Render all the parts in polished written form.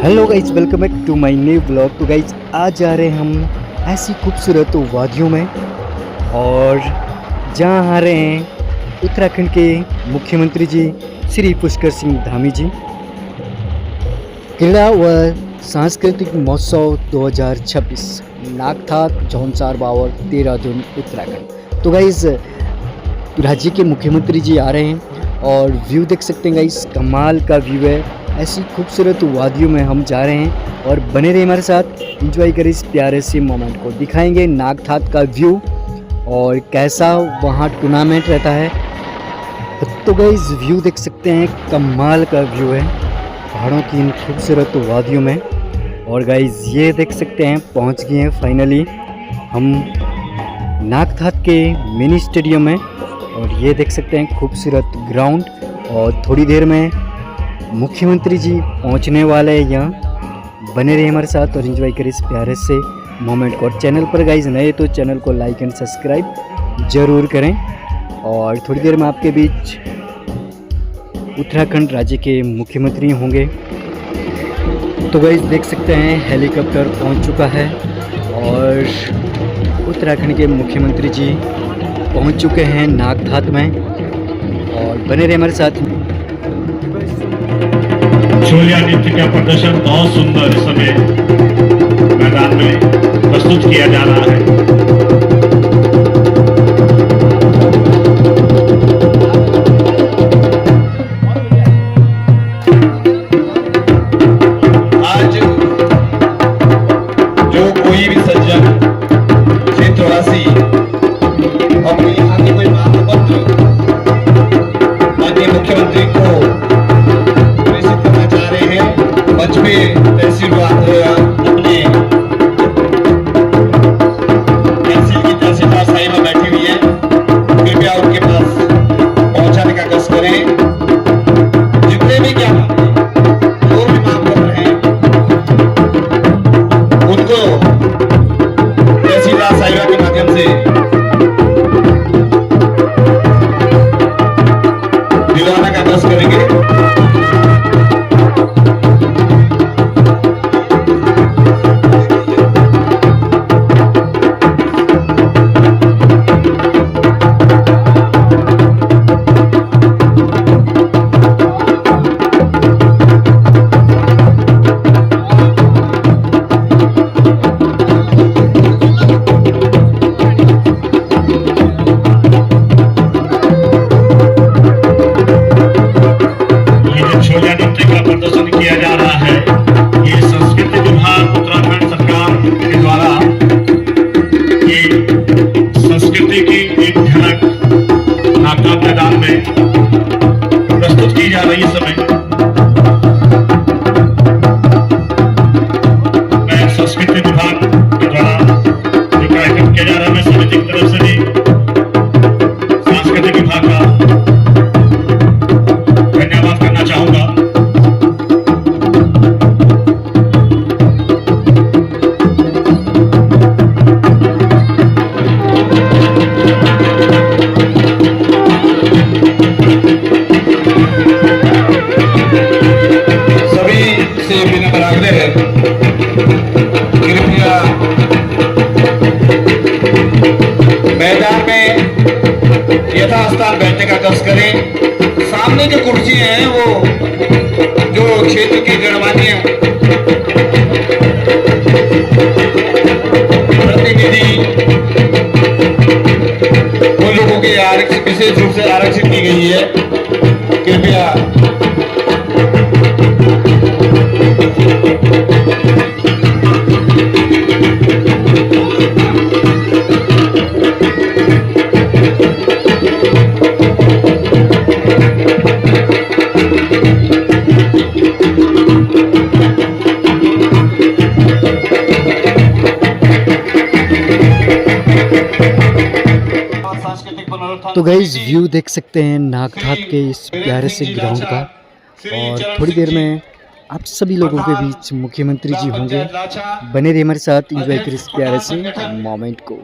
Hello guys, welcome back to my new blog. तो guys आज जा रहे हैं हम ऐसी खूबसूरत वादियों में और जहाँ आ रहे हैं उत्तराखंड के मुख्यमंत्री जी श्री पुष्कर सिंह धामी जी। क्रीड़ा व सांस्कृतिक महोत्सव 2026 नागठाक जौनसार बावर देहरादून उत्तराखंड। तो गाइज राज्य के मुख्यमंत्री जी आ रहे हैं और व्यू देख सकते हैं गाइज, कमाल का व्यू है। ऐसी खूबसूरत वादियों में हम जा रहे हैं और बने रहे हमारे साथ, एंजॉय करें इस प्यारे से मोमेंट को। दिखाएंगे नागठाक का व्यू और कैसा वहाँ टूर्नामेंट रहता है। तो गाइस व्यू देख सकते हैं, कमाल का व्यू है पहाड़ों की इन खूबसूरत वादियों में। और गाइस ये देख सकते हैं पहुँच गए हैं फाइनली हम नागठाक के मिनी स्टेडियम में। और ये देख सकते हैं खूबसूरत ग्राउंड और थोड़ी देर में मुख्यमंत्री जी पहुंचने वाले हैं यहाँ। बने रहे हमारे साथ और एंजॉय करें इस प्यारे से मोमेंट को। और चैनल पर गाइज नए तो चैनल को लाइक एंड सब्सक्राइब ज़रूर करें। और थोड़ी देर में आपके बीच उत्तराखंड राज्य के मुख्यमंत्री होंगे। तो गाइज देख सकते हैं हेलीकॉप्टर पहुंच चुका है और उत्तराखंड के मुख्यमंत्री जी पहुंच चुके हैं नागठाक में। और बने रहे हमारे साथ। छोलिया नृत्य का प्रदर्शन बहुत सुंदर इस समय मैदान में प्रस्तुत किया जा रहा है। आज जो कोई भी सज्जन क्षेत्रवासी अपने यहाँ के कोई महानुभाव माननीय मुख्यमंत्री को मंच पे तहसील अपने तहसील की तहसीलदार साहिबा बैठी हुई है, कृपया उनके पास पहुंचाने का कष्ट करें। जितने भी क्या जो भी मांग कर रहे हैं उनको तहसीलदार साहिबा के माध्यम से दिलवाने का कष्ट करेंगे। प्रदर्शन किया जा रहा है, ये संस्कृति विभाग उत्तराखंड सरकार के द्वारा ये संस्कृति की एक झलक नागठाक मैदान में प्रस्तुत की जा रही है। समय मैं संस्कृति विभाग के द्वारा जो कार्यक्रम किया जा रहा है, मैं समिति की तरफ से भी सांस्कृतिक विभाग का धन्यवाद करना चाहूंगा। मैदान में यथास्थान बैठने का कष्ट करें। सामने जो कुर्सी है वो जो क्षेत्र के गणमान्य प्रतिनिधि उन लोगों के आरक्षित विशेष रूप से आरक्षित की गई है, कृपया तो गाइज व्यू देख सकते हैं नागठाक के इस प्यारे से ग्राउंड का। और थोड़ी देर में आप सभी लोगों के बीच मुख्यमंत्री जी होंगे। बने रहिए हमारे साथ, एंजॉय करिए इस प्यारे से मोमेंट को।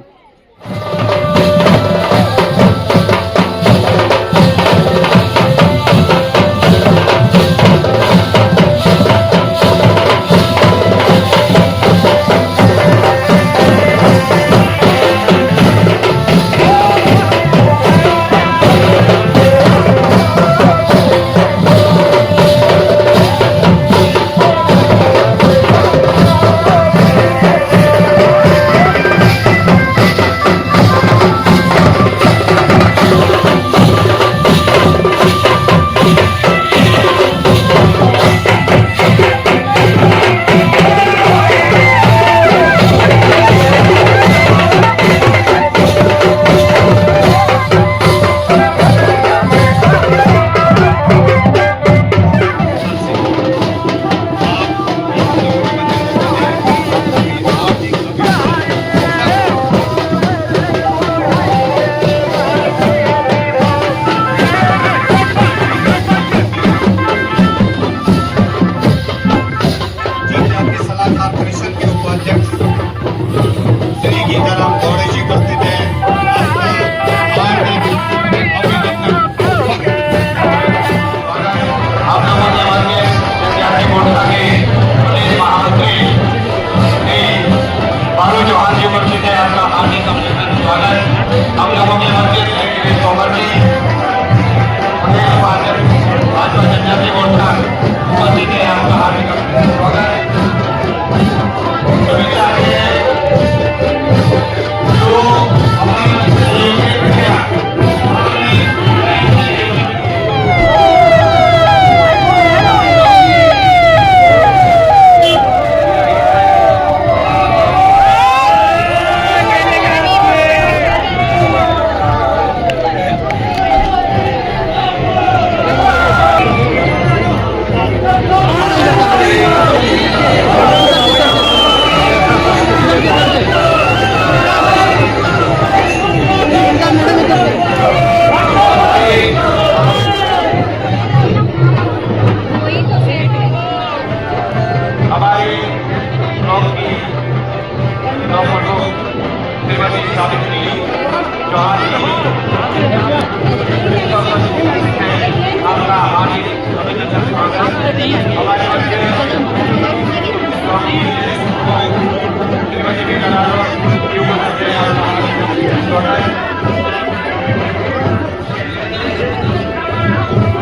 डॉक्टर धामी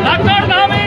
जिंदाबाद। डॉक्टर धामी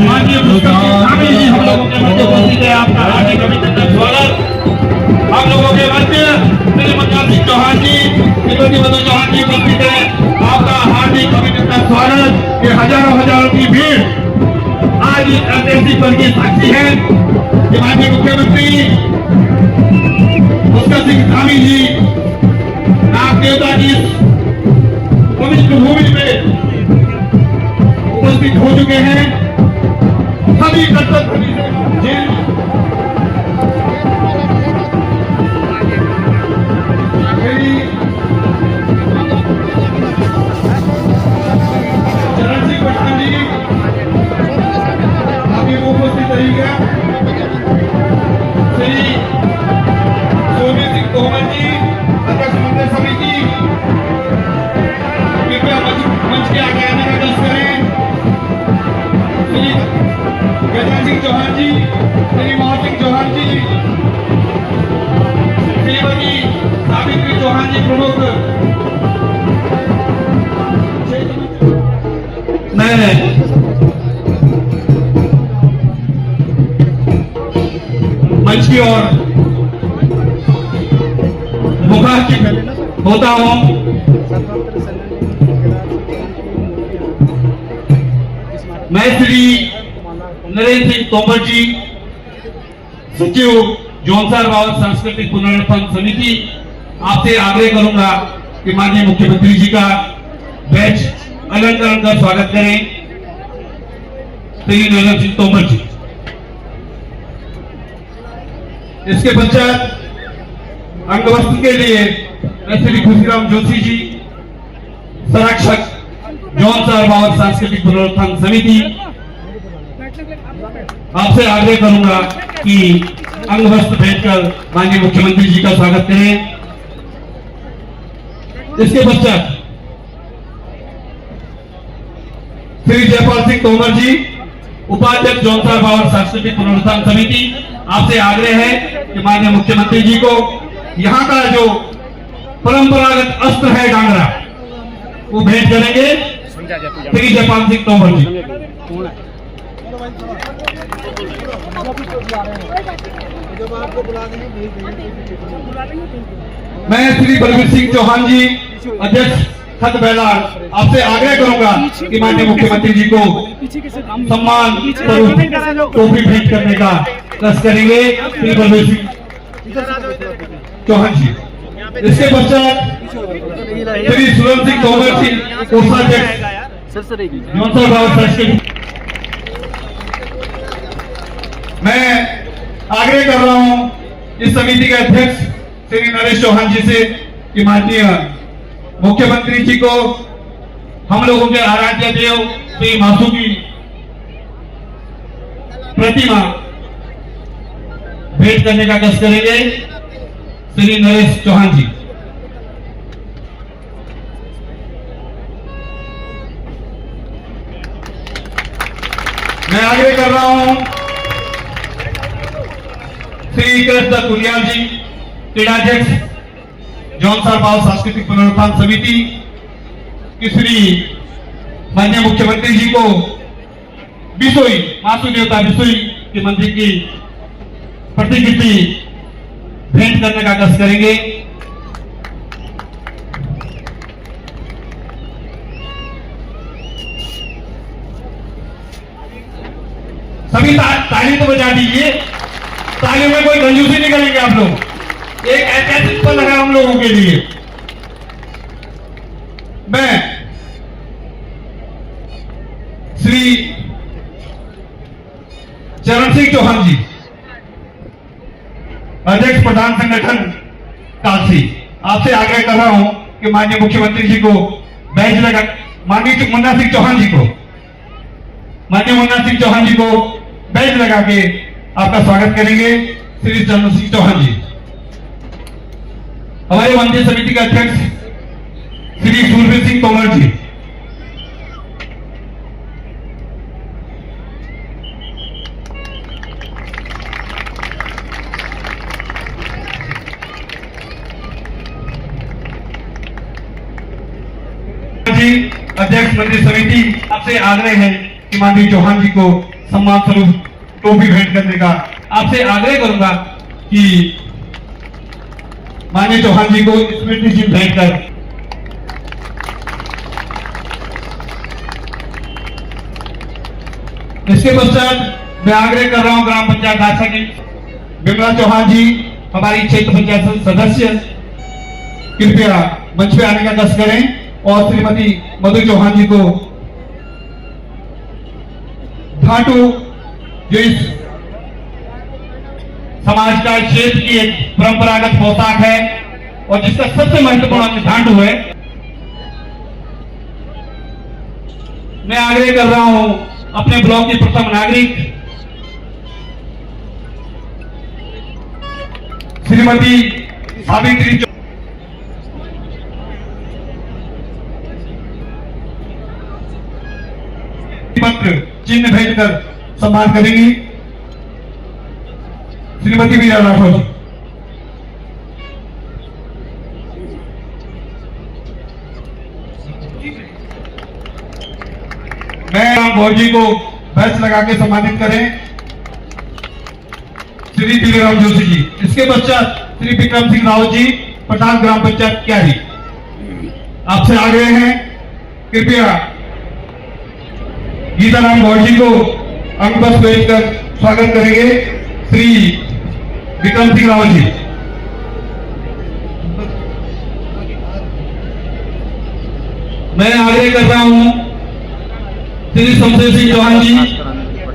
माननीय मुख्यमंत्री जी हम लोगों के मध्य उपस्थित है। आपका हार्दिक अभिनंदन स्वागत। हम लोगों के मध्य श्रीमती सिंह चौहान जी, श्रीमती मधु चौहान जी उपस्थित है। आपका हार्दिक अभिनंदन स्वागत। ये हजारों की भीड़ आज इस अंत्येष्टि पर की साक्षी है कि माननीय मुख्यमंत्री मुस्कुर सिंह धामी जी नाग देवता की पवित्र भूमि में उपस्थित हो चुके हैं। सभी कर्तव्य जिन चरण सिंह पटना जी अभी उपस्थित रहिएगा। श्री सोनी सिंह तोमर जी अध्यक्ष मंदिर समिति कृपया मंच के आगे आने का दर्श करें। श्री गजा सिंह चौहान जी, श्री मोहन सिंह चौहान जी, श्रीमती सावित्री चौहान जी प्रमुख। मैं मंच की ओर मुखाग्नि होता हूं। मैं श्री नरेंद्र सिंह तोमर जी, सचिव जौनसार बावर सांस्कृतिक पुनर्स्थापन समिति, आपसे आग्रह करूंगा कि माननीय मुख्यमंत्री जी का बैच अलंकरण कर स्वागत करें। श्री नरेंद्र सिंह तोमर जी। इसके पश्चात अंगवस्त्र के लिए श्री खुशीराम जोशी जी, संरक्षक जौनसार बावर सांस्कृतिक पुनरुत्थान समिति, आपसे आग्रह करूंगा कि अंग वस्त्र भेंटकर माननीय मुख्यमंत्री जी का स्वागत करें। इसके पश्चात श्री जयपाल सिंह तोमर जी, उपाध्यक्ष जौनसार बावर सांस्कृतिक पुनरुत्थान समिति, आपसे आग्रह है कि माननीय मुख्यमंत्री जी को यहाँ का जो परंपरागत अस्त्र है डांगरा, वो भेंट करेंगे श्री जयपाल सिंह तोमर जी। मैं श्री बलवीर सिंह चौहान जी, अध्यक्ष खत बेलार, आपसे आग्रह करूंगा कि माननीय मुख्यमंत्री जी को सम्मान स्वरूप टोपी भेंट करने का कष्ट करेंगे श्री बलवीर सिंह चौहान जी। इसके पश्चात श्री सुरन सिंह तोमर जी, कोषाध्यक्ष जौनसार बावर सांस्कृतिक। मैं आग्रह कर रहा हूं इस समिति के अध्यक्ष श्री नरेश चौहान जी से कि माननीय मुख्यमंत्री जी को हम लोगों के आराध्य देव श्री मासू की प्रतिमा भेंट करने का कष्ट करेंगे श्री नरेश चौहान जी। मैं आग्रह कर रहा हूं श्री कृष्ण कुलियाल जी, क्रीड़ाध्यक्ष जौनसार बावर सांस्कृतिक पुनरुत्थान समिति, कि श्री माननीय मुख्यमंत्री जी को बिसोई मासू देवता बिसोई के मंदिर की प्रतिकृति भेंट करने का कष्ट करेंगे। सभी ताली तो बजा दीजिए, तालियों में कोई कंजूसी नहीं करेंगे आप लोग, एक ऐतिहासिक पल है हम लोगों के लिए। मैं श्री चरण सिंह चौहान जी, अध्यक्ष प्रधान संगठन काशी, आपसे आग्रह कर रहा हूं कि माननीय मुख्यमंत्री जी को बैच लगा, माननीय मुन्ना सिंह चौहान जी को, माननीय मुन्ना सिंह चौहान जी को बैच लगा के आपका स्वागत करेंगे श्री चरण सिंह चौहान जी। हमारे मंदिर समिति के अध्यक्ष श्री सूरवीर सिंह तोमर जी, अध्यक्ष मंदिर समिति, आपसे आग्रह है कि माननीय चौहान जी को सम्मान स्वरूप टोपी भेंट करने का आपसे आग्रह करूंगा कि माननीय चौहान जी को स्मृति चिन्ह भेंट कर इसके पश्चात मैं आग्रह कर रहा हूं ग्राम पंचायत आशा की विमला चौहान जी, हमारी क्षेत्र पंचायत सदस्य, कृपया मंच पे आने का कष्ट करें और श्रीमती मधु चौहान जी को धाटू, जो इस समाज का क्षेत्र की एक परंपरागत पोशाक है और जिसका सबसे महत्वपूर्ण धाटू है, मैं आग्रह कर रहा हूं अपने ब्लॉक की प्रथम नागरिक श्रीमती सावित्री पत्र चिन्ह भेजकर सम्मान करेंगी श्रीमती वीरा राठौर जी। मैं राम गौर जी को बैच लगा के सम्मानित करें श्री पीलेराम जोशी जी। इसके पश्चात श्री विक्रम सिंह रावत जी, प्रधान ग्राम पंचायत क्यारी, आपसे आग्रह है कृपया गीताराम गौर जी को अंगबस भेजकर स्वागत करेंगे श्री विक्रम सिंह रावत जी। मैं आग्रह कर रहा हूं श्री शमशेर सिंह चौहान जी,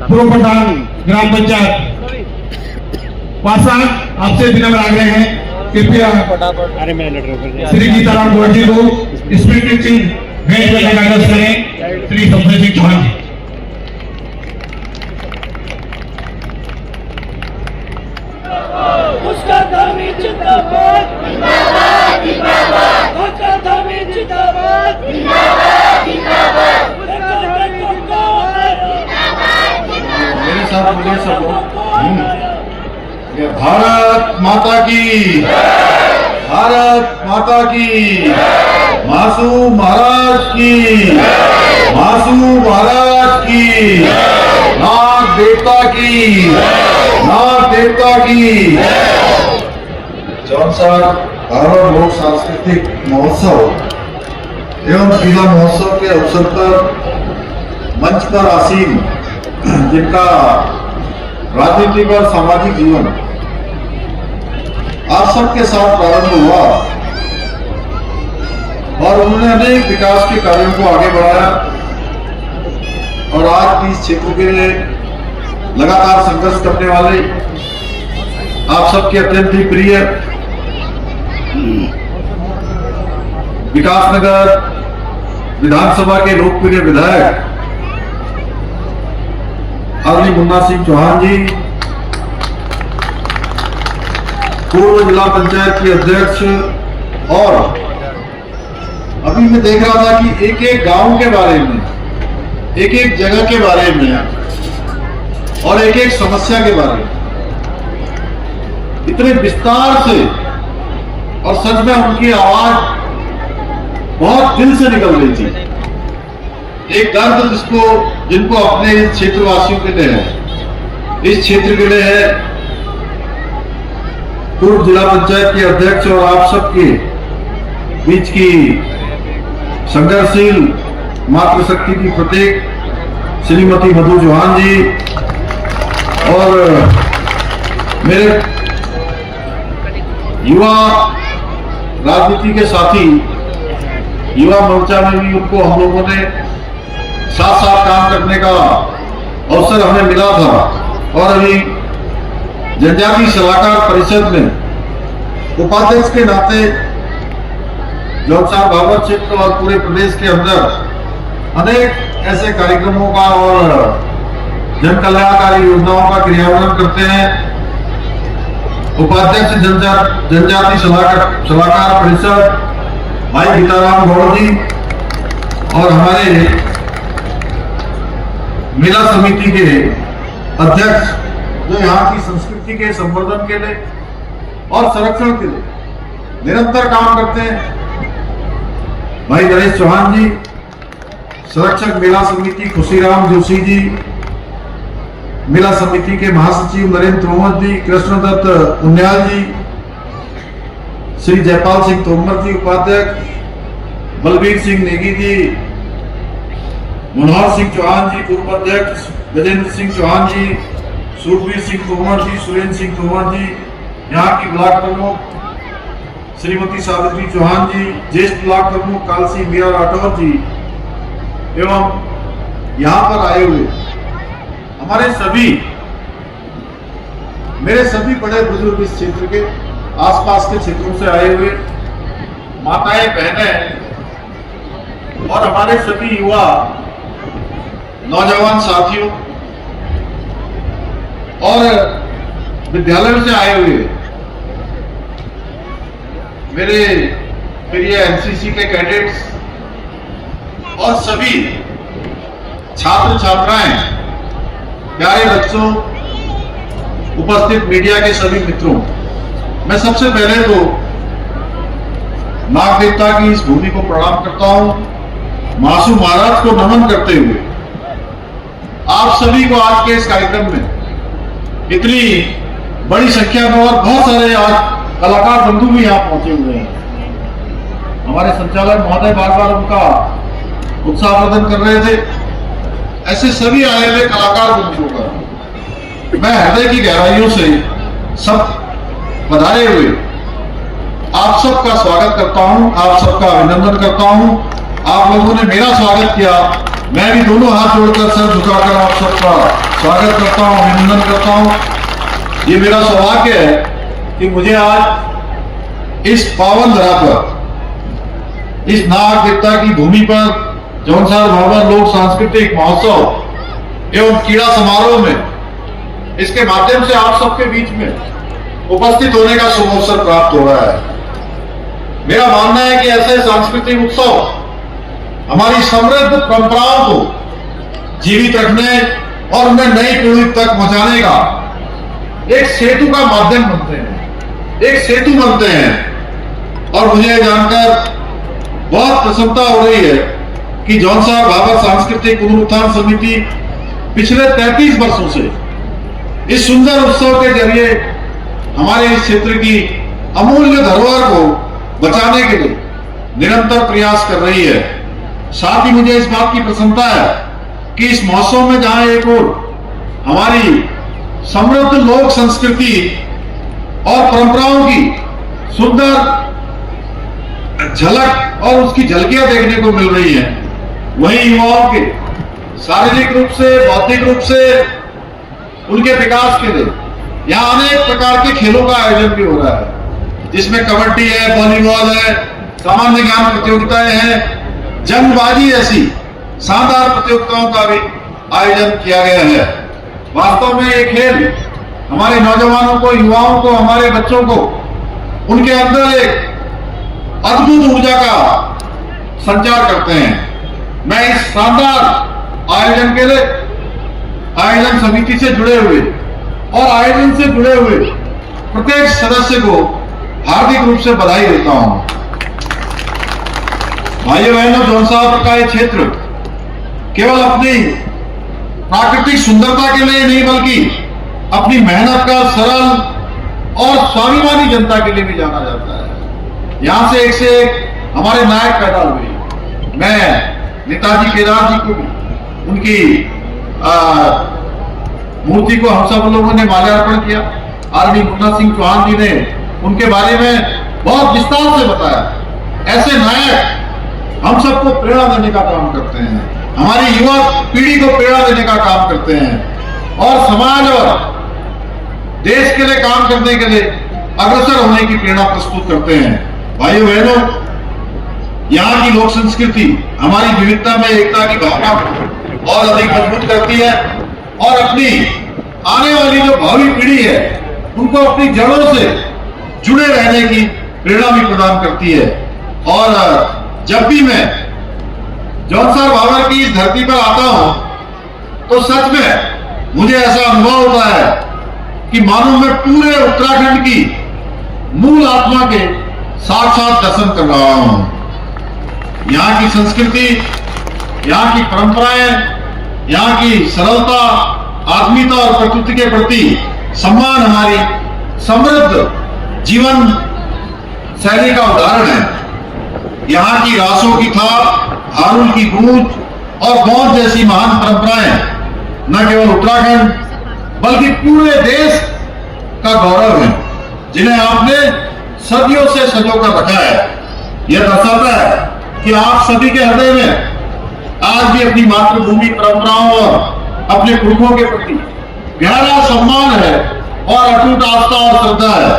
पूर्व प्रधान ग्राम पंचायत वासा, आपसे विनम्र आग्रह है कृपया श्री गीताराम गौर जी को स्मृति चिन्ह भेंट करने का कष्ट करें श्री शमशेर सिंह चौहान जी। साथ बोलिए सब लोग। भारत माता की, भारत माता की, मासू महाराज की, मासू महाराज की, नाग देवता की, नाग देवता की। जौनसा भारत लोक सांस्कृतिक महोत्सव एवं क्रीड़ा महोत्सव के अवसर पर मंच पर आसीन जिनका राजनीतिक और सामाजिक जीवन आप सबके साथ प्रारंभ हुआ और उन्होंने अनेक विकास के कार्यों को आगे बढ़ाया और आज भी इस क्षेत्र के लिए लगातार संघर्ष करने वाले आप सबके अत्यंत ही प्रिय विकासनगर विधानसभा के लोकप्रिय विधायक आदरणीय मुन्ना सिंह चौहान जी, पूर्व जिला पंचायत के अध्यक्ष, और अभी मैं देख रहा था कि एक एक गांव के बारे में, एक एक जगह के बारे में और एक एक समस्या के बारे में इतने विस्तार से, और सच में उनकी आवाज बहुत दिल से निकल रही थी। एक दर्द जिनको अपने इस क्षेत्रवासियों के लिए है, इस क्षेत्र के लिए है। पूर्व जिला पंचायत के अध्यक्ष और आप सबके बीच की संघर्षशील मातृशक्ति की प्रतीक श्रीमती मधु चौहान जी, और मेरे युवा राजनीति के साथी युवा मोर्चा में भी उनको हम लोगों ने साथ साथ काम करने का अवसर हमें मिला था। और अभी जनजातीय सलाहकार परिषद में उपाध्यक्ष के नाते जौनसार भावर क्षेत्र और पूरे प्रदेश के अंदर अनेक ऐसे कार्यक्रमों का और जन कल्याणकारी योजनाओं का क्रियान्वयन करते हैं। उपाध्यक्ष जनजातीय सलाहकार परिषद भाई गीताराम गौड़ जी, और हमारे मेला समिति के अध्यक्ष जो यहाँ की संस्कृति के संवर्धन के लिए और संरक्षण के लिए निरंतर काम करते हैं, भाई नरेश चौहान जी, संरक्षक मेला समिति खुशीराम जोशी जी, मेला समिति के महासचिव नरेंद्र तोमर जी, कृष्णदत्त उन्याल जी, श्री जयपाल सिंह तोमर जी उपाध्यक्ष, बलबीर सिंह नेगी जी, मनोहर सिंह चौहान जी पूर्व अध्यक्ष, गजेंद्र सिंह चौहान जी, सूरवीर सिंह तोमर जी, सुरेंद्र सिंह तोमर जी, यहाँ की ब्लॉक प्रमुख श्रीमती सावित्री चौहान जी, ज्येष्ठ ब्लॉक प्रमुख कालसी मीरा राठौर जी, एवं यहाँ पर आए हुए हमारे सभी, मेरे सभी बड़े बुजुर्ग इस क्षेत्र के आसपास के क्षेत्रों से आए हुए माताएं, बहनें और हमारे सभी युवा नौजवान साथियों और विद्यालयों से आए हुए मेरे प्रिय एनसीसी के कैडेट्स और सभी छात्र छात्राएं, प्यारे बच्चों, उपस्थित मीडिया के सभी मित्रों, मैं सबसे पहले तो नाग देवता की इस भूमि को प्रणाम करता हूं, मासू महाराज को नमन करते हुए आप सभी को आज के इस कार्यक्रम में इतनी बड़ी संख्या में और बहुत सारे आज कलाकार बंधु भी यहाँ पहुंचे हुए हैं। हमारे संचालक महोदय बार बार उनका उत्साहवर्धन कर रहे थे। ऐसे सभी आए हुए कलाकार बंधुओं का मैं हृदय की गहराइयों से सब पधारे हुए आप सबका स्वागत करता हूं, आप सबका अभिनंदन करता हूं। आप लोगों ने मेरा स्वागत किया, मैं भी दोनों हाथ जोड़कर सर झुकाकर आप सबका स्वागत करता हूं, अभिनंदन करता हूं। ये मेरा सौभाग्य है कि मुझे आज इस पावन धरा पर, इस नाग देवता की भूमि पर जौनसार भावर लोक सांस्कृतिक महोत्सव एवं क्रीड़ा समारोह में इसके माध्यम से आप सबके बीच में उपस्थित होने का शुभ अवसर प्राप्त हो रहा है। मेरा मानना है कि ऐसे सांस्कृतिक उत्सव हमारी समृद्ध परंपराओं को जीवित रखने और उन्हें नई पीढ़ी तक पहुंचाने का एक सेतु का माध्यम बनते हैं, एक सेतु बनते हैं। और मुझे जानकर बहुत प्रसन्नता हो रही है कि जौनसार भाबर सांस्कृतिक पुनरुत्थान समिति पिछले 33 वर्षों से इस सुंदर उत्सव के जरिए हमारे इस क्षेत्र की अमूल्य धरोहर को बचाने के लिए निरंतर प्रयास कर रही है। साथ ही मुझे इस बात की प्रसन्नता है कि इस महोत्सव में जहां एक ओर हमारी समृद्ध लोक संस्कृति और परंपराओं की सुंदर झलक और उसकी झलकियां देखने को मिल रही है, वहीं युवाओं के शारीरिक रूप से, बौद्धिक रूप से उनके विकास के लिए यहाँ अनेक प्रकार के खेलों का आयोजन भी हो रहा है, जिसमें कबड्डी है, वॉलीबॉल है, सामान्य ज्ञान प्रतियोगिताएं हैं, जंगबाजी जैसी शानदार प्रतियोगिताओं का भी आयोजन किया गया है। वास्तव में ये खेल हमारे नौजवानों को, युवाओं को, हमारे बच्चों को उनके अंदर एक अद्भुत ऊर्जा का संचार करते हैं। मैं इस शानदार आयोजन के लिए आयोजन समिति से जुड़े हुए और आयोजन से जुड़े हुए प्रत्येक सदस्य को हार्दिक रूप से बधाई देता हूं। भाइयों बहनों, जौनसार का यह क्षेत्र केवल अपनी प्राकृतिक सुंदरता के लिए नहीं बल्कि अपनी मेहनत का, सरल और स्वाभिमानी जनता के लिए भी जाना जाता है। यहां से एक हमारे नायक पैदा हुए। मैं नेताजी केदार जी को भी उनकी मूर्ति को हम सब लोगों ने माल्यार्पण किया। आदरणीय मुन्ना सिंह चौहान जी ने उनके बारे में बहुत विस्तार से बताया। ऐसे नायक हम सबको प्रेरणा देने का काम करते हैं, हमारी युवा पीढ़ी को प्रेरणा देने का काम करते हैं और समाज और देश के लिए काम करने के लिए अग्रसर होने की प्रेरणा प्रस्तुत करते हैं। भाइयों बहनों, यहाँ की लोक संस्कृति हमारी विविधता में एकता की भावना को और अधिक मजबूत करती है और अपनी आने वाली जो भावी पीढ़ी है उनको अपनी जड़ों से जुड़े रहने की प्रेरणा भी प्रदान करती है। और जब भी मैं जौनसार भाबर की इस धरती पर आता हूं तो सच में मुझे ऐसा अनुभव होता है कि मानो मैं पूरे उत्तराखंड की मूल आत्मा के साथ दर्शन कर रहा हूं। यहाँ की संस्कृति, यहाँ की परंपराएं, यहाँ की सरलता, आत्मीयता और प्रकृति के प्रति सम्मान हमारी समृद्ध जीवन शैली का उदाहरण है। यहाँ की रासों की थाप, हारुल की गूंज और गौंज जैसी महान परंपराएं न केवल उत्तराखंड बल्कि पूरे देश का गौरव है, जिन्हें आपने सदियों से संजो कर रखा है। यह दर्शाता है कि आप सभी के हृदय में आज भी अपनी मातृभूमि परंपराओं और अपने पुरखों के प्रति गहरा सम्मान है और अटूट आस्था और श्रद्धा है।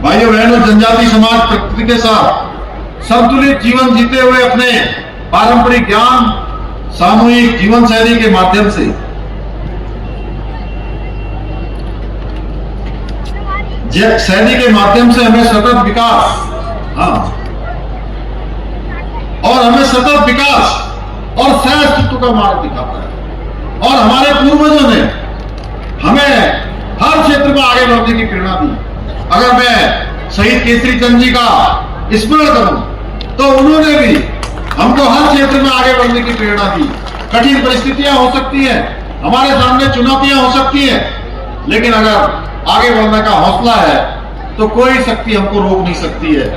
भाइयों बहनों, जनजाति समाज प्रकृति के साथ संतुलित जीवन जीते हुए अपने पारंपरिक ज्ञान, सामूहिक जीवन शैली के माध्यम से हमें सतत विकास और हमें सतत विकास और सहअस्तित्व का मार्ग दिखाता है। और हमारे पूर्वजों ने हमें हर क्षेत्र में आगे बढ़ने की प्रेरणा दी। अगर मैं शहीद केसरी चंद जी का स्मरण करूं तो उन्होंने भी हमको हर क्षेत्र में आगे बढ़ने की प्रेरणा दी। कठिन परिस्थितियां हो सकती हैं, हमारे सामने चुनौतियां हो सकती हैं, लेकिन अगर आगे बढ़ने का हौसला है तो कोई शक्ति हमको रोक नहीं सकती है।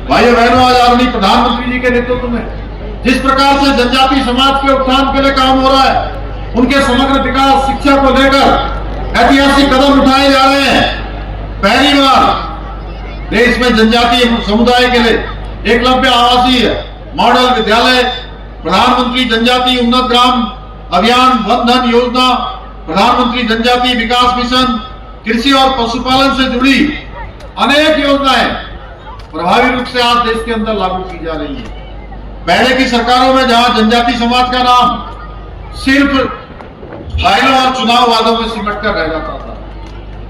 भाइयों बहनों, आज आदरणीय प्रधानमंत्री जी के नेतृत्व में जिस प्रकार से जनजाति समाज के उत्थान के लिए काम हो रहा है, उनके समग्र विकास, शिक्षा को लेकर ऐतिहासिक कदम उठाए जा रहे हैं। पहली बार देश में जनजातीय समुदाय के लिए एकलव्य आवासीय मॉडल विद्यालय, प्रधानमंत्री जनजाति उन्नत ग्राम अभियान वन धन योजना, प्रधानमंत्री जनजाति विकास मिशन, कृषि और पशुपालन से जुड़ी अनेक योजनाएं प्रभावी रूप से आज देश के अंदर लागू की जा रही है। पहले की सरकारों में जहां जनजाति समाज का नाम सिर्फ फाइलों और चुनाव वादों में सिमट कर रह जाता था,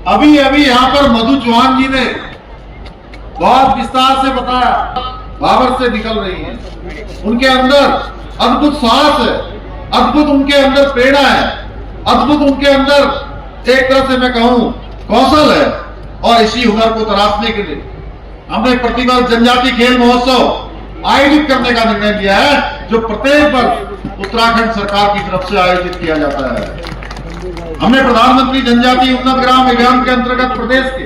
अभी यहां पर मधु चौहान जी ने बहुत विस्तार से बताया, भाबर से निकल रही है। उनके अंदर अद्भुत साहस है, अद्भुत उनके अंदर प्रेरणा है अद्भुत उनके अंदर एक तरह से मैं कहूं कौशल है, और इसी हुनर को तराशने के लिए हमने प्रतिभा जनजाति खेल महोत्सव आयोजित करने का निर्णय लिया है, जो प्रत्येक वर्ष उत्तराखंड सरकार की तरफ से आयोजित किया जाता है। हमने प्रधानमंत्री जनजाति उन्नत ग्राम अभियान के अंतर्गत प्रदेश के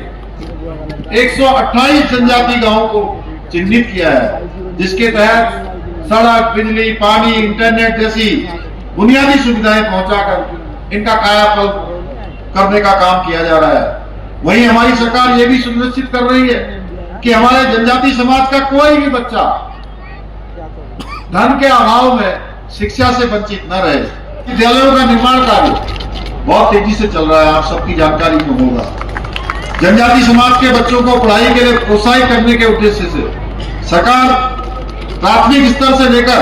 128 जनजाति गांवों को चिन्हित किया है, जिसके तहत सड़क, बिजली, पानी, इंटरनेट जैसी बुनियादी सुविधाएं पहुंचाकर इनका कायाकल्प करने का काम किया जा रहा है। वहीं हमारी सरकार ये भी सुनिश्चित कर रही है कि हमारे जनजाति समाज का कोई भी बच्चा धन के अभाव में शिक्षा से वंचित न रहे। विद्यालयों का निर्माण कार्य बहुत तेजी से चल रहा है, आप सबकी जानकारी में होगा। जनजाति समाज के बच्चों को पढ़ाई के लिए प्रोत्साहित करने के उद्देश्य से सरकार प्राथमिक स्तर से लेकर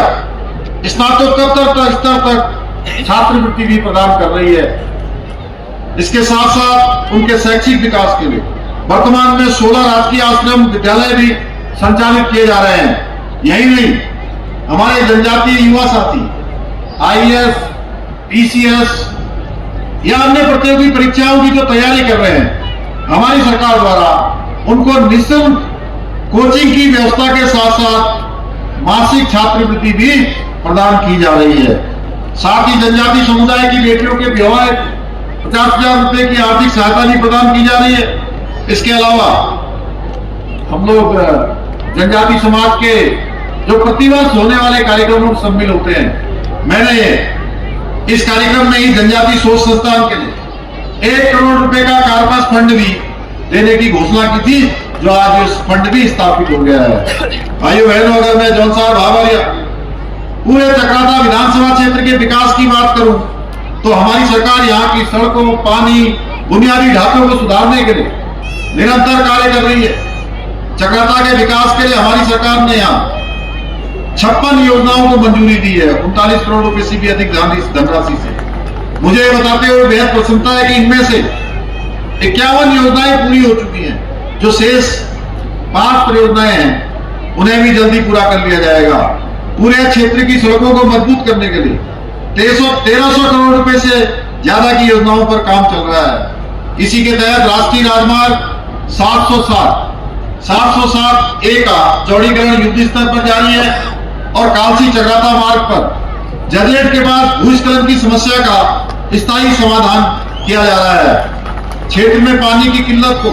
स्नातकोत्तर स्तर तक छात्रवृत्ति भी प्रदान कर रही है। इसके साथ साथ उनके शैक्षिक विकास के लिए वर्तमान में 16 राजकीय आश्रम विद्यालय भी संचालित किए जा रहे हैं। यही नहीं, हमारे जनजातीय युवा साथी IAS, PCS या अन्य प्रतियोगी परीक्षाओं की जो तैयारी कर रहे हैं, हमारी सरकार द्वारा उनको निःशुल्क कोचिंग की व्यवस्था के साथ साथ मासिक छात्रवृत्ति भी प्रदान की जा रही है। साथ ही जनजाति समुदाय की बेटियों के विवाह 50,000 रुपए की आर्थिक सहायता भी प्रदान की जा रही है। इसके अलावा हम लोग जनजाति समाज के जो प्रतिवर्ष होने वाले कार्यक्रमों में सम्मिलित होते हैं, मैंने इस कार्यक्रम में ही जनजाति शोध संस्थान के लिए 1 करोड़ रुपए का कार्पस फंड भी देने की घोषणा की थी, जो आज इस फंड भी स्थापित हो गया है। भाइयों बहनों, अगर मैं जौनसार भावरिया पूरे चक्राता विधानसभा क्षेत्र के विकास की बात करूं तो हमारी सरकार यहाँ की सड़कों, पानी, बुनियादी ढांचों को सुधारने के लिए निरंतर कार्य कर रही है। चक्राता के विकास के लिए हमारी सरकार ने यहाँ 56 योजनाओं को मंजूरी दी है, 39 करोड़ रुपए से भी अधिक धनराशि से। मुझे ये बताते हुए बेहद प्रसन्नता है कि इनमें से 51 योजनाएं पूरी हो चुकी हैं। जो शेष 5 परियोजनाएं हैं उन्हें भी जल्दी पूरा कर लिया जाएगा। पूरे क्षेत्र की सड़कों को मजबूत करने के लिए 1300 करोड़ रुपए से ज्यादा की योजनाओं पर काम चल रहा है। इसी के तहत राष्ट्रीय राजमार्ग 707A का चौड़ीकरण युद्ध स्तर पर जारी है और कालसी चक्राता मार्ग पर जरलेट के बाद भूस्खलन की समस्या का स्थायी समाधान किया जा रहा है। क्षेत्र में पानी की किल्लत को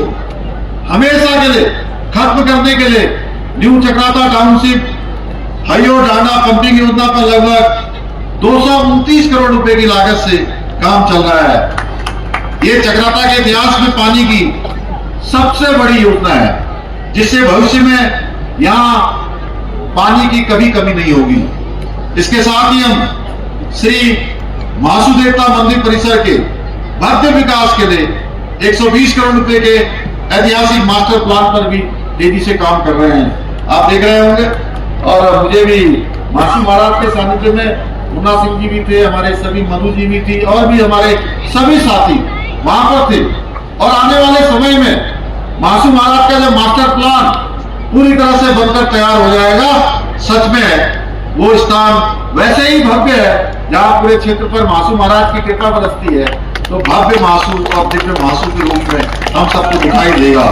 हमेशा के लिए खत्म करने के लिए न्यू चक्राता टाउनशिप हाइयो डांडा पंपिंग योजना पर लगभग 229 करोड़ रुपए की लागत से काम चल रहा है। ये चक्राता के इतिहास में पानी की सबसे बड़ी योजना है, जिससे भविष्य में यहाँ पानी की कभी कमी नहीं होगी। इसके साथ ही हम श्री महासू देवता मंदिर परिसर के भव्य विकास के लिए 120 करोड़ रुपए के ऐतिहासिक मास्टर प्लान पर भी तेजी से काम कर रहे हैं। आप देख रहे होंगे, और मुझे भी महासू महाराज के सानिध्य में मुन्ना सिंह जी भी थे, हमारे सभी मधु जी भी थी, और भी हमारे सभी साथी वहां पर थे। और आने वाले समय में महासू महाराज का जब मास्टर प्लान पूरी तरह से बनकर तैयार हो जाएगा, सच में वो स्थान वैसे ही भव्य है जहां पूरे क्षेत्र पर महासू महाराज की कृपा बरसती है, तो भव्य महासू और दिव्य महासू के रूप में हम सबको दिखाई देगा।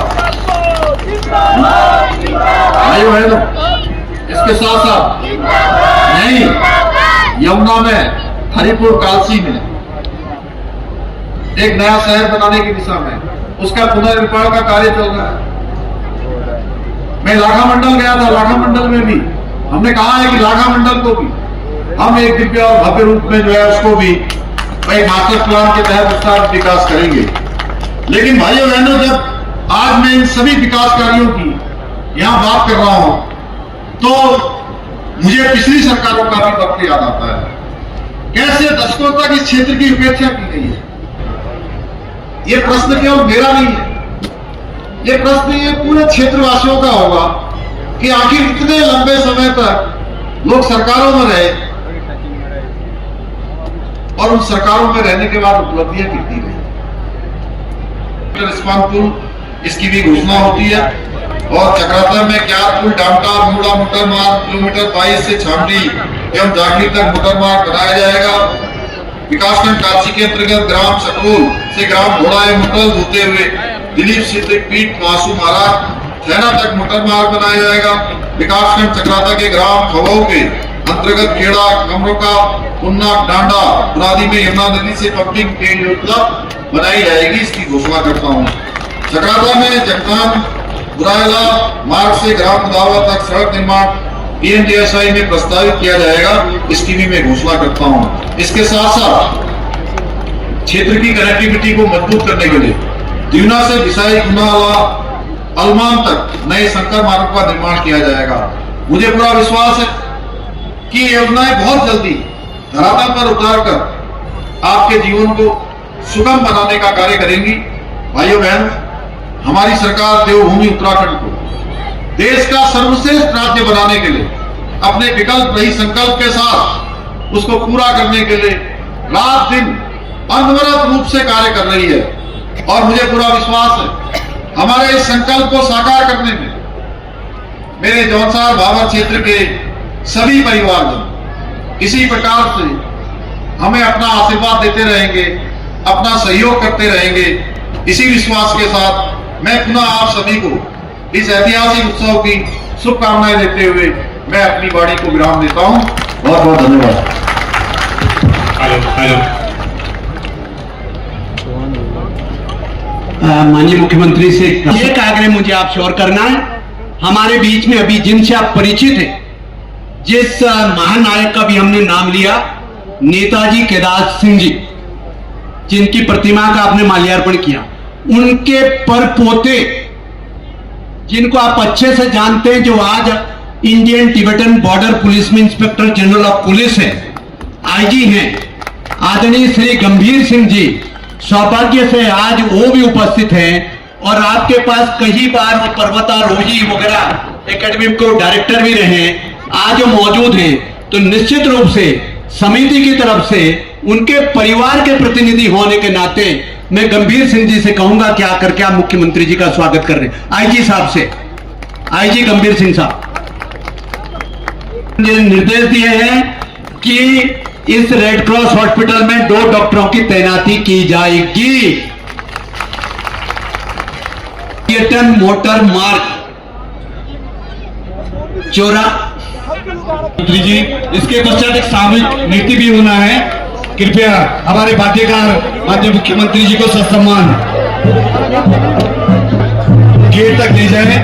इसके साथ साथ नहीं, यमुना में हरिपुर कालसी में एक नया शहर बनाने की दिशा में उसका पुनर्निर्माण का कार्य चल रहा है। मैं लाखा मंडल गया था, लाखा मंडल में भी हमने कहा है कि लाखा मंडल को भी हम एक दिव्य और भव्य रूप में जो है उसको भी एक मास्टर प्लान के तहत उसका विकास करेंगे। लेकिन भाइयों बहनों, जब आज मैं इन सभी विकास कार्यों की यहां बात कर रहा हूं तो मुझे पिछली सरकारों का भी वक्त याद आता है, कैसे दशकों तक इस क्षेत्र की उपेक्षा की गई है। ये प्रश्न केवल मेरा नहीं है, ये प्रश्न ये पूरे क्षेत्रवासियों का होगा कि आखिर इतने लंबे समय तक लोग सरकारों में रहे और उन सरकारों में रहने के बाद उपलब्धियां कितनी रही। रिस्पान पुल इसकी भी घोषणा होती है, और चक्राता में क्यार पुल, डामटा मूड़ा मोटर मार्ग किलोमीटर 22 से छामडी एवं जाखड़ी तक मोटर मार्ग बनाया जाएगा। विकासखंड काशी के अंतर्गत ग्राम सकरोल से ग्राम घोड़ाए मोटल होते हुए दिलीप सिद्धिक पीठ मासू महाराज थैना तक मोटर मार्ग बनाया जाएगा। विकासखंड चक्राता के ग्राम खवाऊ के अंतर्गत खेड़ा कमरोका उन्ना डांडा बुरादी में यमुना नदी से पंपिंग के योजना बनाई जाएगी, इसकी घोषणा करता हूँ। चक्राता में जगतान बुरायला मार्ग से ग्राम मुदावा तक सड़क निर्माण पीएमजीएसवाई में प्रस्तावित किया जाएगा, इसकी भी मैं घोषणा करता हूँ। इसके साथ साथ क्षेत्र की कनेक्टिविटी को मजबूत करने के लिए दीवना से विसाई गुनाला अलमान तक नए संकर मार्ग का निर्माण किया जाएगा। मुझे पूरा विश्वास है कि ये योजनाएं बहुत जल्दी धरातल पर उतारकर आपके जीवन को सुगम बनाने का कार्य करेंगी। भाइयों बहन, हमारी सरकार देवभूमि उत्तराखंड को देश का सर्वश्रेष्ठ राज्य बनाने के लिए अपने विकल्प रही संकल्प के साथ उसको पूरा करने के लिए रात दिन अनवरत रूप से कार्य कर रही है और मुझे पूरा विश्वास है हमारे इस संकल्प को साकार करने में मेरे जौनसार भावर क्षेत्र के सभी परिवारजन इसी प्रकार से हमें अपना आशीर्वाद देते रहेंगे, अपना सहयोग करते रहेंगे। इसी विश्वास के साथ मैं पुनः आप सभी को इस ऐतिहासिक उत्सव की शुभकामनाएं देते हुए मैं अपनी वाणी को विराम देता हूं। बहुत बहुत धन्यवाद। माननीय मुख्यमंत्री से एक आग्रह मुझे आपसे और करना है। हमारे बीच में अभी जिनसे आप परिचित हैं, जिस महानायक का भी हमने नाम लिया, नेताजी केदार सिंह जी, जिनकी प्रतिमा का आपने माल्यार्पण किया, उनके परपोते जिनको आप अच्छे से जानते हैं, जो आज इंडियन तिब्बतन बॉर्डर पुलिस में इंस्पेक्टर जनरल ऑफ पुलिस है, आईजी हैं, आदरणीय श्री गंभीर सिंह जी, सौभाग्य से आज वो भी उपस्थित हैं और आपके पास कई बार वो पर्वतारोही वगैरह एकेडमी को डायरेक्टर भी रहे, आज वो मौजूद हैं। तो निश्चित रूप से समिति की तरफ से उनके परिवार के प्रतिनिधि होने के नाते मैं गंभीर सिंह जी से कहूंगा कि आकर के आप मुख्यमंत्री जी का स्वागत कर रहे हैं। आईजी साहब से, आईजी गंभीर सिंह साहब ने निर्देश दिए हैं कि इस रेड क्रॉस हॉस्पिटल में 2 डॉक्टरों की तैनाती की जाएगी। पर्यटन मोटर मार्ग चौरा मंत्री जी, इसके पश्चात एक सामूहिक नृत्य भी होना है। कृपया हमारे वाद्यकार माननीय मुख्यमंत्री जी को ससम्मान गेट तक ले जाए।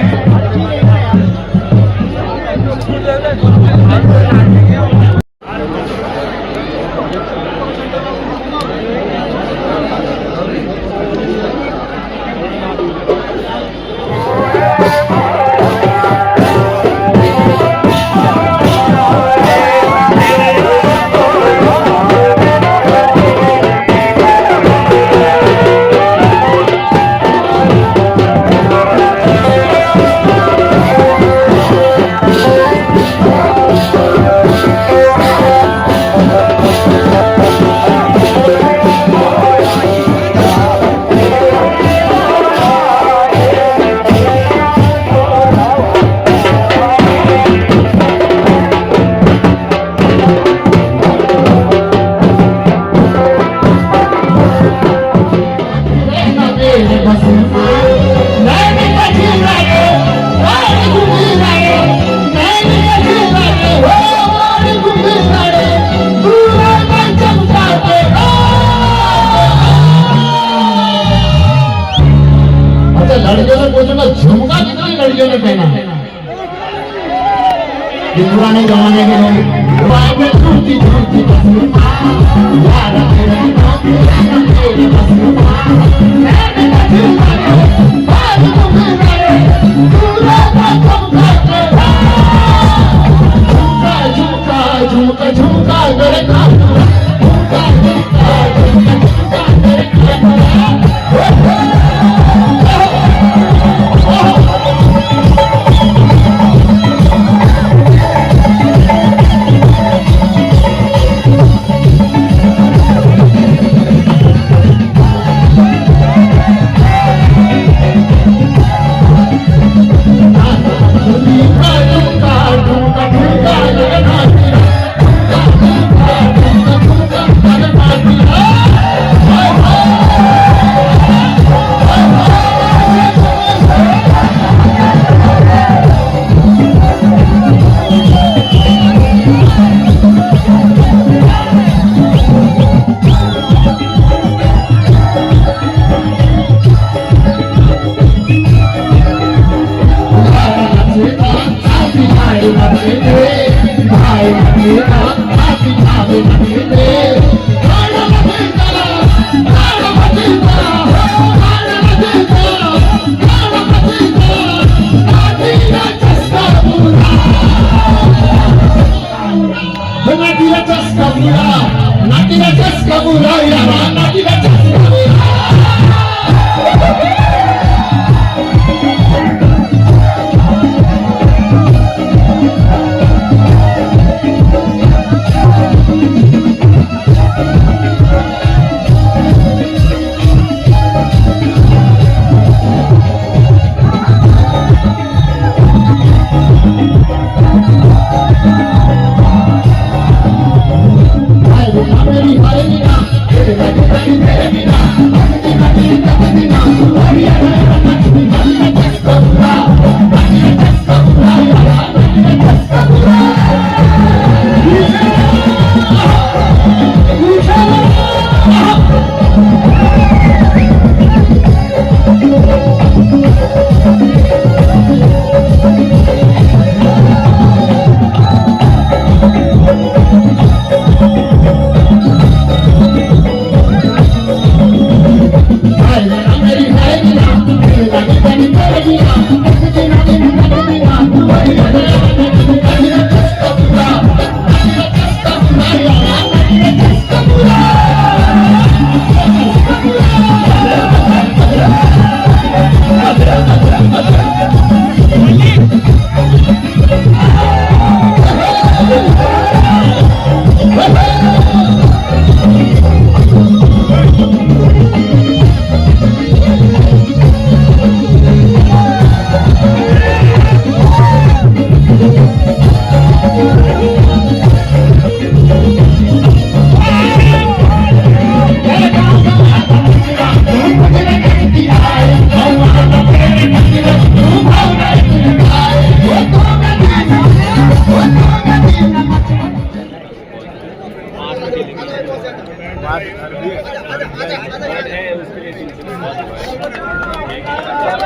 लड़कियों ने पूछो ना, झुमका कितनी लड़कियों ने पहना है? ये पुराने जमाने के झुमका झुमका मेरे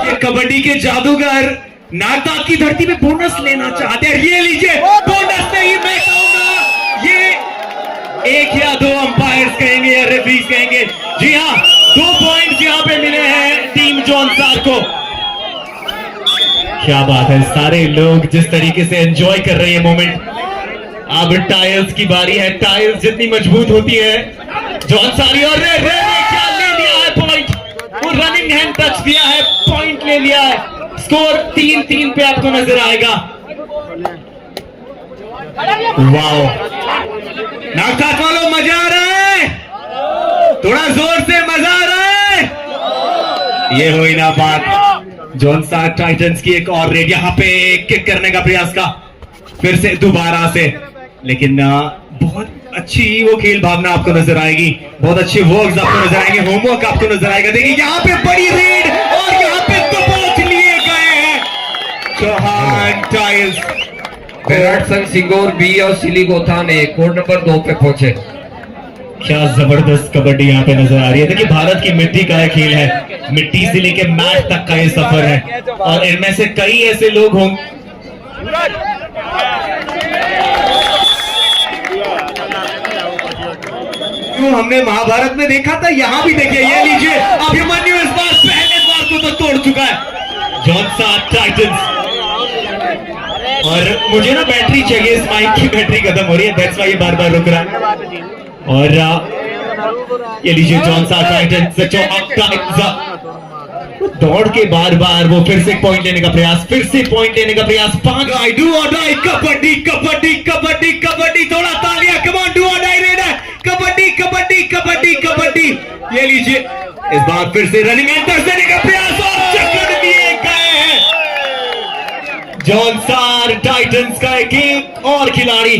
ये कबड्डी के जादूगर नागदात की धरती में बोनस लेना चाहते हैं। ये लीजिए, बोनस नहीं, मैं कहूंगा ये 1 या 2 अंपायर्स कहेंगे या रेफरीज कहेंगे। जी हाँ, 2 पॉइंट्स यहाँ पे मिले हैं टीम जौनसार को। क्या बात है, सारे लोग जिस तरीके से एंजॉय कर रहे हैं मोमेंट। अब टायर्स की बारी है। टायर्स जितनी मजबूत होती है जौनसारी, और रे क्या ले लिया है पॉइंट, वो रनिंग हैंड टच दिया है, पॉइंट ले लिया है। स्कोर 3-3 पे आपको नजर आएगा। वाओ, नागदात वालों मजा आ रहा है, थोड़ा जोर से मजा आ रहा है। ये हुई ना बात। जौनसार टाइटंस की एक और रेड, यहाँ पे किक करने का प्रयास का फिर से दोबारा से, लेकिन बहुत अच्छी वो खेल भावना आपको नजर आएगी, बहुत अच्छे वर्क्स आपको नजर आएंगे, होमवर्क आपको नजर आएगा। देखिए यहाँ पे बड़ी रेड और यहाँ पे दबोच लिए गए हैं चौहान टाइल्स। विराट संघ सिंगोर बी और सिलीगोथा ने कोड नंबर 2 पे पहुंचे। क्या जबरदस्त कबड्डी यहाँ पे नजर आ रही है। देखिए भारत की मिट्टी का यह खेल है, मिट्टी से लेके मैच तक का ये सफर है, और इनमें से कई ऐसे लोग होंगे हमने महाभारत में देखा था, यहाँ भी देखिए। ये लीजिए, अभिमन्यु इस बार पहले बार को तो तोड़ चुका है जौनसार टाइटंस। और मुझे ना बैटरी चाहिए, इस माइक की बैटरी खत्म हो रही है, दैट्स व्हाई ये बार बार रुक रहा है। और ये लीजिए जौनसार टाइटंस दौड़ के बार बार वो फिर से पॉइंट लेने का प्रयास, फिर से पॉइंट लेने का प्रयास। 5 डू और डाई कबड्डी कबड्डी कबड्डी कबड्डी, थोड़ा तालियां, कम ऑन, डू और डाई रेड है, कबड्डी कबड्डी कबड्डी कबड्डी। ये लीजिए, इस बार फिर से रनिंग एंटर देने का प्रयास और चक्कर दिए गए हैं जौनसार टाइटंस का एक और खिलाड़ी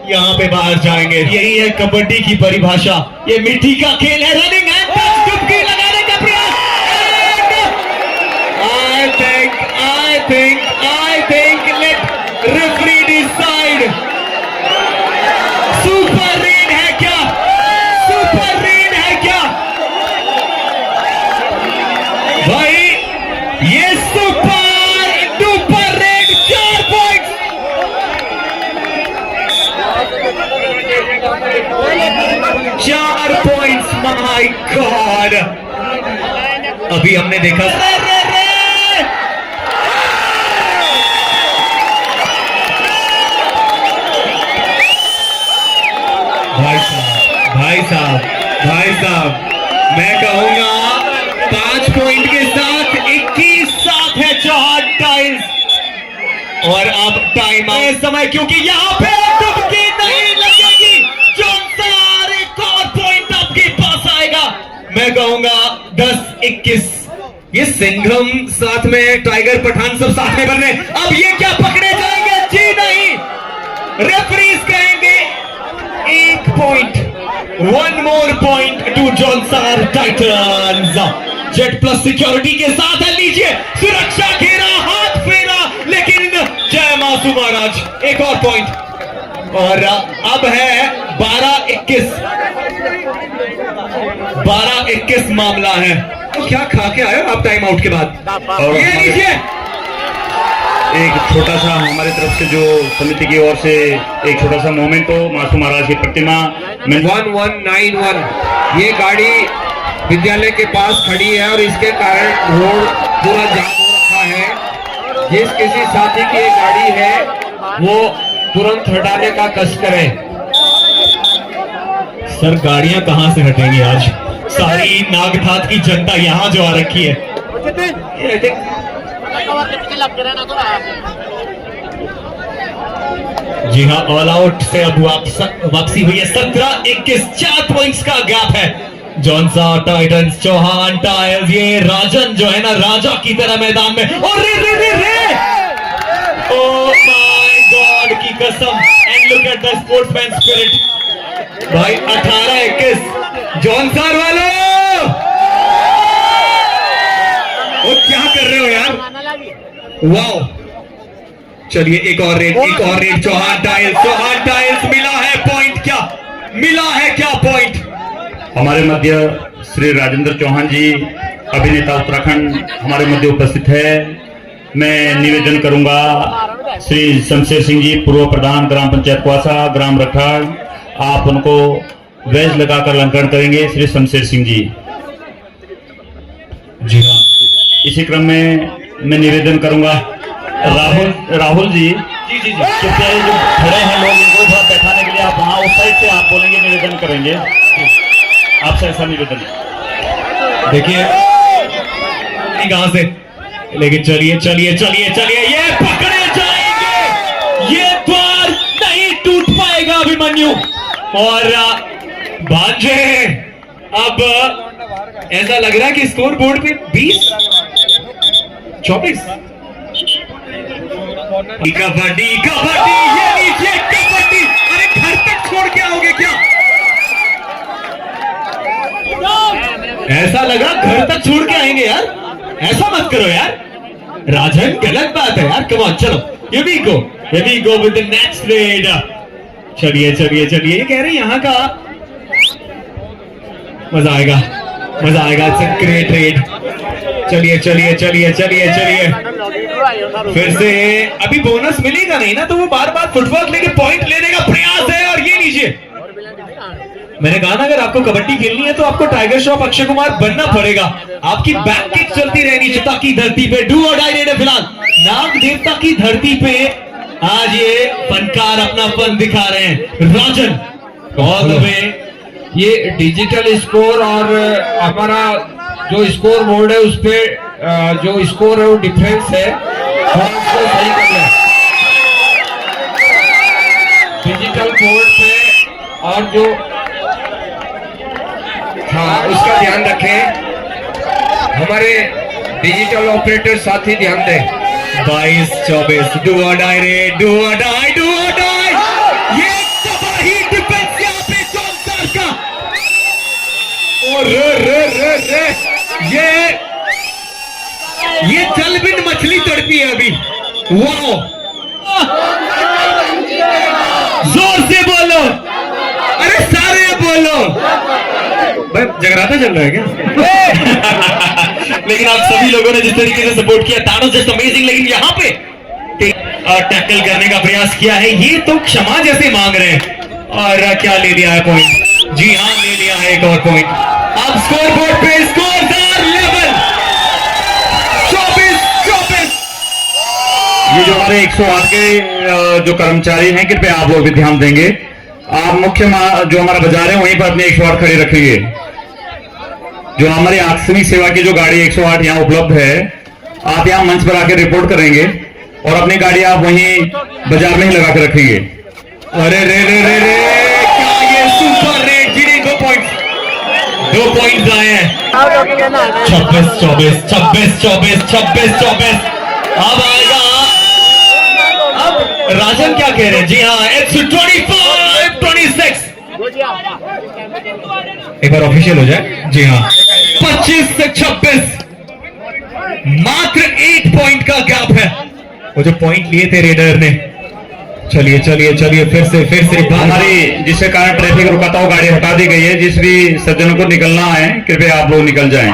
यहाँ पे बाहर जाएंगे। यही है कबड्डी की परिभाषा, ये मिट्टी का खेल है। रनिंग एंटर, डुबकी लगाने का प्रयास। I think let referee decide. Super red है क्या, सुपर रेड है क्या भाई? ये सुपर डुपर रेड, 4 पॉइंट्स। चार पॉइंट्स, माय गॉड। अभी हमने देखा भाई साहब मैं कहूंगा 5 पॉइंट के साथ 21-7 है चौहान टाइल्स। और अब टाइम आए समय, क्योंकि यहाँ पे डुबकी नहीं लगेगी, जौनसार एक और पॉइंट आपके पास आएगा। मैं कहूंगा 10-21। ये सिंघम साथ में टाइगर पठान सब साथ में बने। अब ये क्या पकड़े जाएंगे? जी नहीं, रेफरीज कहेंगे 1 point, 1 more point two Jaunsar Titans. Jet plus security के साथ है, लीजिए सुरक्षा घेरा, हाथ फेरा, लेकिन जय मासू महाराज, एक और पॉइंट। और अब है 12-21, 12-21 मामला है। तो क्या खा के आए आप टाइम आउट के बाद? और ये लीजिए एक छोटा सा हमारी तरफ से जो समिति की ओर से एक छोटा सा मोमेंट हो, मासू महाराज की प्रतिमा 1191। ये गाड़ी विद्यालय के पास खड़ी है और इसके कारण रोड पूरा जाम हो रखा है। जिस किसी साथी की ये गाड़ी है वो तुरंत हटाने का कष्ट करें। सर गाड़ियां कहां से हटेंगी आज? सारी नागधात की जनता यहां जो आ रखी है। जी हाँ, ऑल आउट से अब वापसी हुई है। 17-21, 4 पॉइंट्स का गैप है। जौनसार टाइटंस, चौहान टायर्स, ये राजन जो है ना राजा की तरह मैदान में, और रे रे रे रे, ओह माय गॉड की कसम, and look at the sportsman spirit भाई। 18-21 जौनसार वालों, वो क्या कर रहे हो यार? वाओ, चलिए एक और रेड, एक और रेड। चौहान टाइल्स मिला है पॉइंट, क्या मिला है, क्या पॉइंट? हमारे मध्य श्री राजेंद्र चौहान जी अभिनेता उत्तराखंड हमारे मध्य उपस्थित है। मैं निवेदन करूंगा श्री शमशेर सिंह जी पूर्व प्रधान ग्राम पंचायत कुआसा ग्राम रठाड़, आप उनको वेज लगाकर अलंकरण करेंगे। श्री शमशेर सिंह जी। जी हाँ, इसी क्रम में मैं निवेदन करूंगा राहुल जी कृपया ये जो खड़े हैं लोग इनको थोड़ा बैठाने के लिए आप वहां उस साइड से आप बोलेंगे, निवेदन करेंगे आपसे, ऐसा निवेदन। देखिए कहां से, लेकिन चलिए चलिए चलिए चलिए, ये पकड़े जाएंगे, ये द्वार नहीं टूट पाएगा अभिमन्यु। और भांजे अब ऐसा लग रहा है कि स्कोर बोर्ड पे 20-24 कबड्डी कबड्डी, ये लीजिए कबड्डी। अरे घर तक छोड़ के आओगे क्या? ऐसा लगा घर तक छोड़ के आएंगे यार, ऐसा मत करो यार राजन, गलत बात है यार। कम ऑन, चलो ये भी go with the next red. चलिए चलिए चलिए, ये कह रहे हैं यहाँ का मजा आएगा, मजा आएगा। It's a great red. चलिए चलिए चलिए चलिए चलिए, फिर से अभी बोनस मिलेगा नहीं ना, तो वो बार बार फुटवर्क लेके पॉइंट लेने का प्रयास है। और ये लीजिए, मैंने कहा ना अगर आपको कबड्डी खेलनी है तो आपको टाइगर श्रॉफ अक्षय कुमार बनना पड़ेगा। आपकी बैक किक चलती रहनी चिता की धरती पे। डू और डाई रेड है फिलहाल, नाग देवता की धरती पे आज ये फनकार अपना फन दिखा रहे हैं। राजन ऑल द वे, ये डिजिटल स्कोर और हमारा जो स्कोर बोर्ड है उस पे जो स्कोर है वो डिफरेंस है, थोड़ा उसको सही करना है डिजिटल बोर्ड पे, और जो हाँ उसका ध्यान रखें, हमारे डिजिटल ऑपरेटर साथी ध्यान दें। 22-24 डू और डाई रे, डू और डाई, डू और डाई। ये तबाही डिफेंस यहाँ पे जॉनसर का। और रे ये जलबिन मछली तड़पी है अभी। वाओ, जोर से बोलो, अरे सारे बोलो। भाई जगराता चल रहा है क्या? लेकिन आप सभी लोगों ने जिस तरीके से सपोर्ट किया, दैट वाज जस्ट अमेजिंग। लेकिन यहाँ पे टैकल करने का प्रयास किया है, ये तो क्षमा जैसे मांग रहे हैं। और क्या ले लिया है पॉइंट? जी हाँ, ले लिया है एक और पॉइंट। अब स्कोर बोर्ड पे स्कोर लेवल 24-24। ये जो हमारे 108 के जो कर्मचारी हैं, कृपया आप लोग भी ध्यान देंगे। आप मुख्य जो हमारा बाजार है वहीं पर अपने 108 खड़े रखिए। जो हमारी आकस्मिक सेवा की जो गाड़ी 108 यहाँ उपलब्ध है, आप यहाँ मंच पर आकर रिपोर्ट करेंगे और अपनी गाड़ी आप वहीं बाजार में ही लगा कर रखेंगे। अरे रे रे रे रे, क्या ये सुपर रेड जी ने 2 पॉइंट्स आए हैं। 26-24 26-24 26-24। अब आएगा, अब राजन क्या कह रहे हैं? जी हाँ, इट्स 25-26। एक बार ऑफिशियल हो जाए। जी हाँ, 25-26, मात्र 1 पॉइंट का गैप है। वो जो पॉइंट लिए थे रेडर ने। चलिए चलिए चलिए, फिर से हमारी जिसके कारण ट्रैफिक रुका था वो गाड़ी हटा दी गई है। जिस भी सज्जनों को निकलना है कृपया आप लोग निकल जाएं।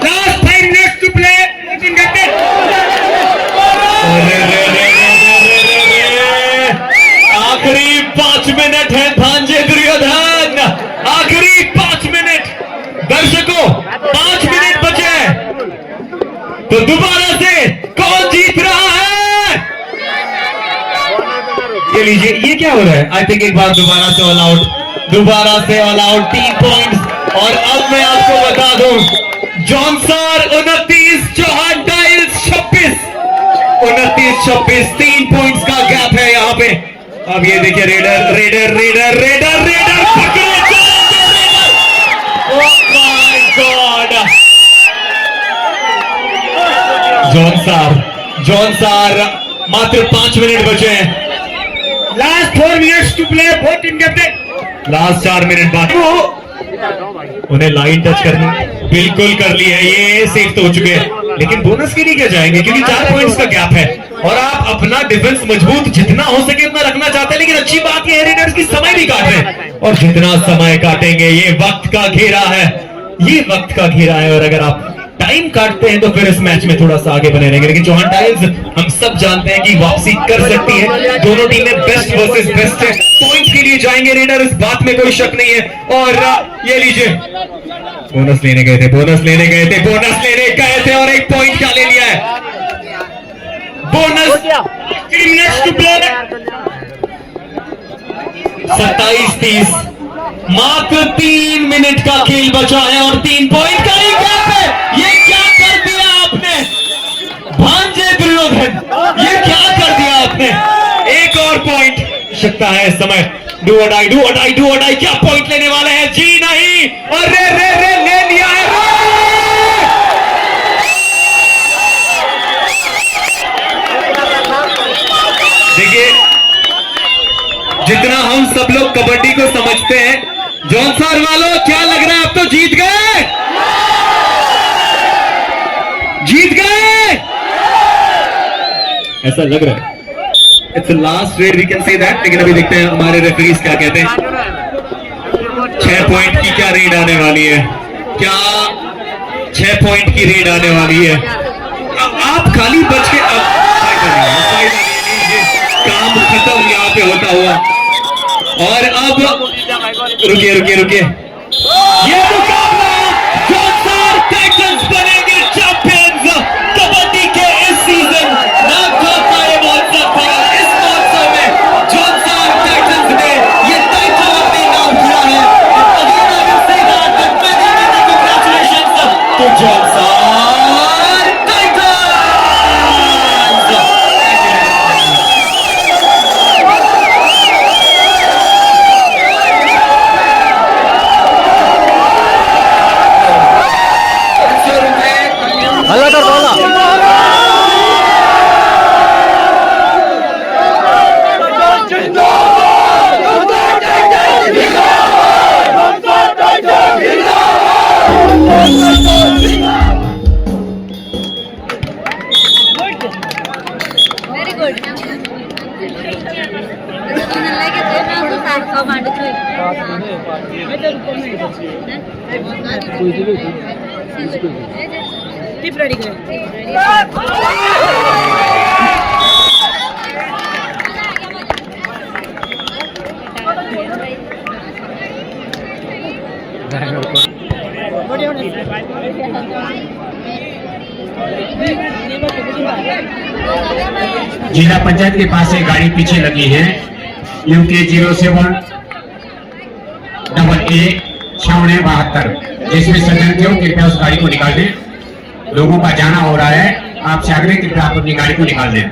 Last 5 minutes to play. आखिरी 5 मिनट है भांजे दुर्योधन, आखिरी 5 मिनट। दर्शकों 5 मिनट बचे हैं, तो दोबारा से कौन जीत रहा है? ये लीजिए, ये क्या हो रहा है? आई थिंक एक बार दोबारा से ऑल आउट 3 पॉइंट्स। और अब मैं आपको बता दूं, जॉनसर 29, चौहान डाइल्स 26, 29-26, 3 पॉइंट्स का गैप है यहाँ पे। अब ये देखिए रेडर पकड़े raider. Oh my god, Jaunsar मात्र 5 मिनट बचे हैं। Last 4 minutes to play, both team captain. Last 4 minute बाद उन्हें लाइन टच करनी बिल्कुल कर ली है, ये सेफ तो हो चुके हैं। लेकिन बोनस के लिए क्या जाएंगे क्योंकि 4 पॉइंट्स का गैप है। और आप अपना डिफेंस मजबूत जितना हो सके उतना रखना चाहते हैं, लेकिन अच्छी बात यह है रेडर्स की समय भी काट रहे हैं, और जितना समय काटेंगे ये वक्त का घेरा है, ये वक्त का घेरा है, और अगर आप टाइम काटते हैं तो फिर इस मैच में थोड़ा सा आगे बने रहेंगे। लेकिन चौहान टाइल्स हम सब जानते हैं कि वापसी कर सकती है, दोनों टीमें बेस्ट वर्सेस बेस्ट है, पॉइंट के लिए जाएंगे रेडर, इस बात में कोई शक नहीं है। और ये लीजिए, बोनस लेने गए थे, बोनस लेने गए थे, बोनस लेने गए थे और एक पॉइंट क्या ले लिया है, बोनस। नेक्स्ट प्लेयर 27-30, मात्र 3 मिनट का खेल बचा है और 3 पॉइंट का ही गैप है। ये क्या कर दिया आपने भांजे दुर्योधन, ये क्या कर दिया आपने, एक और पॉइंट सकता है इस समय। डू और डाई, डू और डाई, डू और डाई, क्या पॉइंट लेने वाले हैं, जी नहीं, और रे रे रे ले लिया है। देखिए, जितना हम सब लोग कबड्डी को समझते हैं, जौनसार वालों क्या लग रहा है, अब तो जीत गए, जीत गए, ऐसा लग रहा है। It's last raid, we can say that. लेकिन अभी देखते हैं हमारे रेफरीज क्या कहते हैं। 6 पॉइंट की क्या रेड आने वाली है, क्या 6 पॉइंट की रेड आने वाली है। आप खाली बच के काम खत्म यहाँ पे होता हुआ, और अब रुकिए रुकिए रुकिए, ये मुकाबला जौनसार टाइटंस बनेंगे चैंपियंस कबड्डी के इस सीजन। नागठाक का ये महोत्सव था, इस महोत्सव में जौनसार टाइटंस ने ये टाइटल अपने नाम किया है। Congratulations to Jaunsar Titans. Very good. Like it, then also start command keep ready. जिला पंचायत के पास एक गाड़ी पीछे लगी है, UK 07AA 9672, जिसमें सज्जन थे कृपया उस गाड़ी को निकाल दें। लोगों का जाना हो रहा है, आपसे आग्रह कृपया आप अपनी गाड़ी को निकाल दें।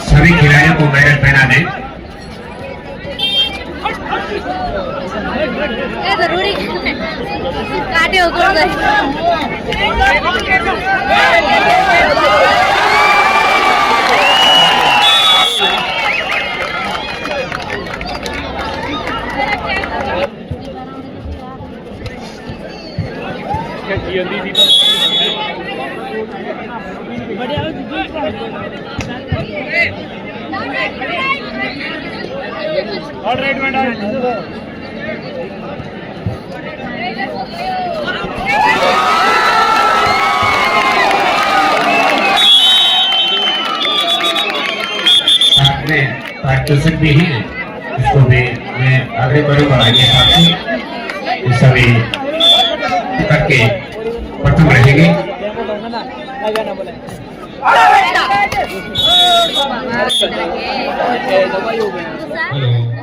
सभी खिलाड़ियों को मेडल पहना दें। जरूरी काटे हो जल्दी प्रैक्टिस भी है, इसको भी मैं आगे करूँगा। आगे साथी सभी करके प्रथम रहेंगे। हेलो